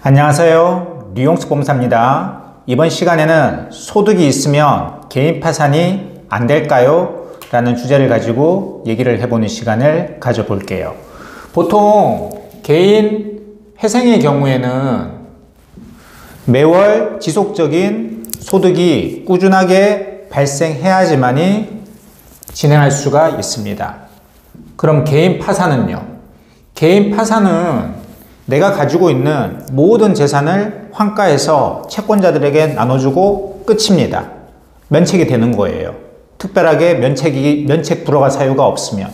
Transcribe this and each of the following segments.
안녕하세요. 류용수 법무사입니다. 이번 시간에는 소득이 있으면 개인 파산이 안 될까요? 라는 주제를 가지고 얘기를 해보는 시간을 가져볼게요. 보통 개인 회생의 경우에는 매월 지속적인 소득이 꾸준하게 발생해야지만이 진행할 수가 있습니다. 그럼 개인 파산은요? 개인 파산은 내가 가지고 있는 모든 재산을 환가해서 채권자들에게 나눠주고 끝입니다. 면책이 되는 거예요. 특별하게 면책 불허가 사유가 없으면.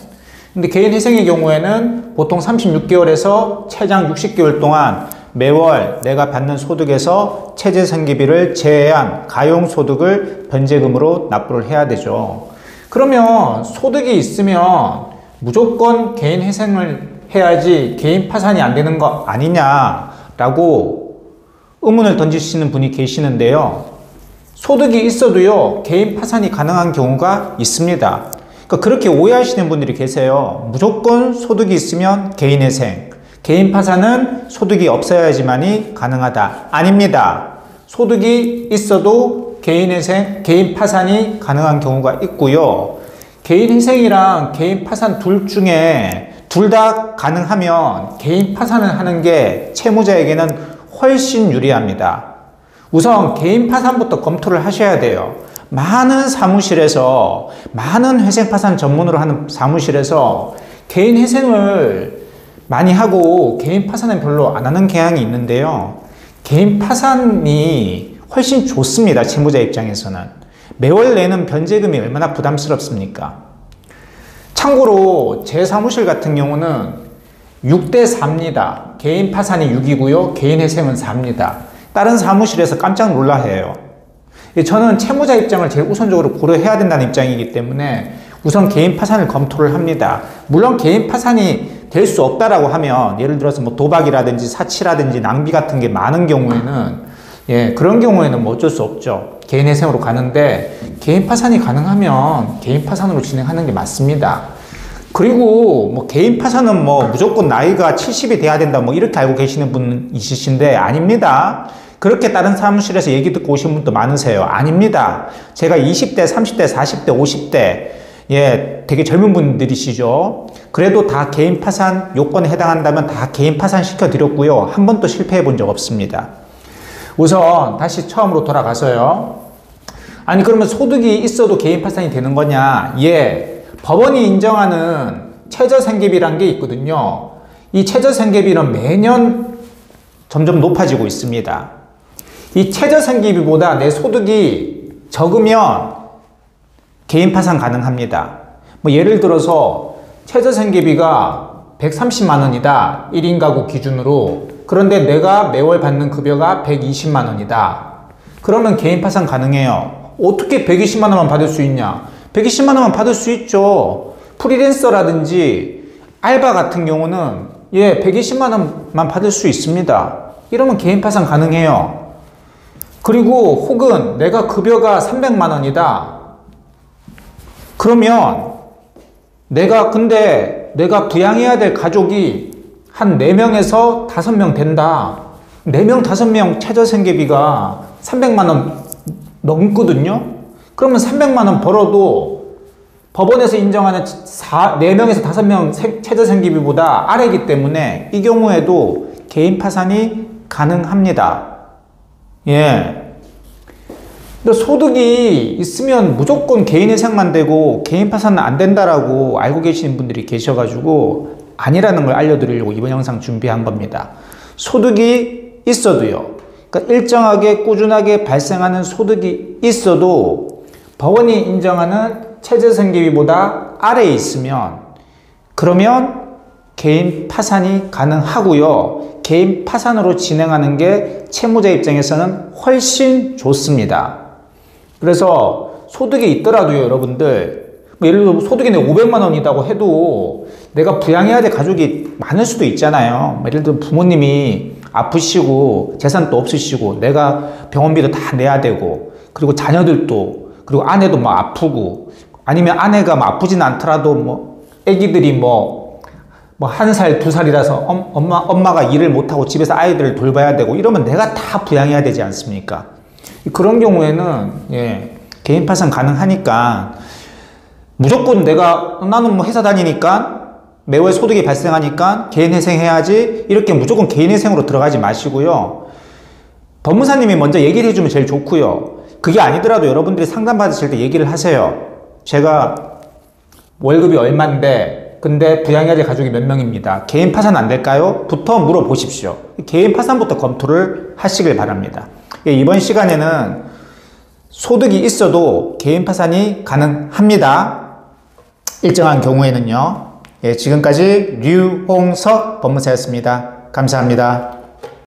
근데 개인 회생의 경우에는 보통 36개월에서 최장 60개월 동안 매월 내가 받는 소득에서 체재생계비를 제외한 가용소득을 변제금으로 납부를 해야 되죠. 그러면 소득이 있으면 무조건 개인 회생을 해야지 개인 파산이 안 되는 거 아니냐라고 의문을 던지시는 분이 계시는데요. 소득이 있어도요, 개인 파산이 가능한 경우가 있습니다. 그러니까 그렇게 오해하시는 분들이 계세요. 무조건 소득이 있으면 개인 회생, 개인 파산은 소득이 없어야지만이 가능하다. 아닙니다. 소득이 있어도 개인 회생, 개인 파산이 가능한 경우가 있고요. 개인 회생이랑 개인 파산 둘 중에 둘 다 가능하면 개인 파산을 하는 게 채무자에게는 훨씬 유리합니다. 우선 개인 파산부터 검토를 하셔야 돼요. 많은 사무실에서, 많은 회생 파산 전문으로 하는 사무실에서 개인 회생을 많이 하고 개인 파산은 별로 안 하는 경향이 있는데요. 개인 파산이 훨씬 좋습니다. 채무자 입장에서는. 매월 내는 변제금이 얼마나 부담스럽습니까? 참고로 제 사무실 같은 경우는 6대 4입니다. 개인 파산이 6이고요. 개인 회생은 4입니다. 다른 사무실에서 깜짝 놀라해요. 저는 채무자 입장을 제일 우선적으로 고려해야 된다는 입장이기 때문에 우선 개인 파산을 검토를 합니다. 물론 개인 파산이 될 수 없다라고 하면 예를 들어서 뭐 도박이라든지 사치라든지 낭비 같은 게 많은 경우에는 그런 경우에는 뭐 어쩔 수 없죠. 개인 회생으로 가는데 개인 파산이 가능하면 개인 파산으로 진행하는 게 맞습니다. 그리고 뭐 개인 파산은 뭐 무조건 나이가 70이 돼야 된다 뭐 이렇게 알고 계시는 분 있으신데 아닙니다. 그렇게 다른 사무실에서 얘기 듣고 오신 분도 많으세요. 아닙니다. 제가 20대, 30대, 40대, 50대 되게 젊은 분들이시죠. 그래도 다 개인 파산 요건에 해당한다면 다 개인 파산 시켜드렸고요. 한 번도 실패해 본 적 없습니다. 우선 다시 처음으로 돌아가서요. 아니 그러면 소득이 있어도 개인 파산이 되는 거냐? 법원이 인정하는 최저생계비란 게 있거든요. 이 최저생계비는 매년 점점 높아지고 있습니다. 이 최저생계비보다 내 소득이 적으면 개인 파산 가능합니다. 뭐 예를 들어서 최저생계비가 130만 원이다. 1인 가구 기준으로. 그런데 내가 매월 받는 급여가 120만 원이다. 그러면 개인 파산 가능해요. 어떻게 120만 원만 받을 수 있냐? 120만 원만 받을 수 있죠. 프리랜서라든지 알바 같은 경우는 120만 원만 받을 수 있습니다. 이러면 개인 파산 가능해요. 그리고 혹은 내가 급여가 300만 원이다. 그러면 내가 부양해야 될 가족이 한 4명에서 5명 된다. 4명, 5명 최저생계비가 300만 원 넘거든요. 그러면 300만 원 벌어도 법원에서 인정하는 4명에서 5명 최저생계비보다 아래이기 때문에 이 경우에도 개인 파산이 가능합니다. 근데 소득이 있으면 무조건 개인 회생만 되고 개인 파산은 안 된다라고 알고 계시는 분들이 계셔가지고 아니라는 걸 알려드리려고 이번 영상 준비한 겁니다. 소득이 있어도요. 그러니까 일정하게 꾸준하게 발생하는 소득이 있어도 법원이 인정하는 최저생계비보다 아래에 있으면 그러면 개인 파산이 가능하고요. 개인 파산으로 진행하는 게 채무자 입장에서는 훨씬 좋습니다. 그래서 소득이 있더라도요, 여러분들. 뭐 예를 들어 소득이 500만 원이라고 해도 내가 부양해야 될 가족이 많을 수도 있잖아요. 예를 들어 부모님이 아프시고 재산도 없으시고 내가 병원비도 다 내야 되고 그리고 자녀들도 그리고 아내도 아프고 아니면 아내가 아프진 않더라도 애기들이 뭐 1살, 2살이라서 엄마가 일을 못하고 집에서 아이들을 돌봐야 되고 이러면 내가 다 부양해야 되지 않습니까? 그런 경우에는 개인 파산 가능하니까 무조건 나는 뭐 회사 다니니까 매월 소득이 발생하니까 개인 회생해야지 이렇게 무조건 개인 회생으로 들어가지 마시고요. 법무사님이 먼저 얘기를 해주면 제일 좋고요. 그게 아니더라도 여러분들이 상담 받으실 때 얘기를 하세요. 제가 월급이 얼만데 근데 부양해야 될 가족이 몇 명입니다. 개인 파산 안 될까요? 부터 물어보십시오. 개인 파산부터 검토를 하시길 바랍니다. 이번 시간에는 소득이 있어도 개인 파산이 가능합니다. 일정한 경우에는요. 지금까지 류홍석 법무사였습니다. 감사합니다.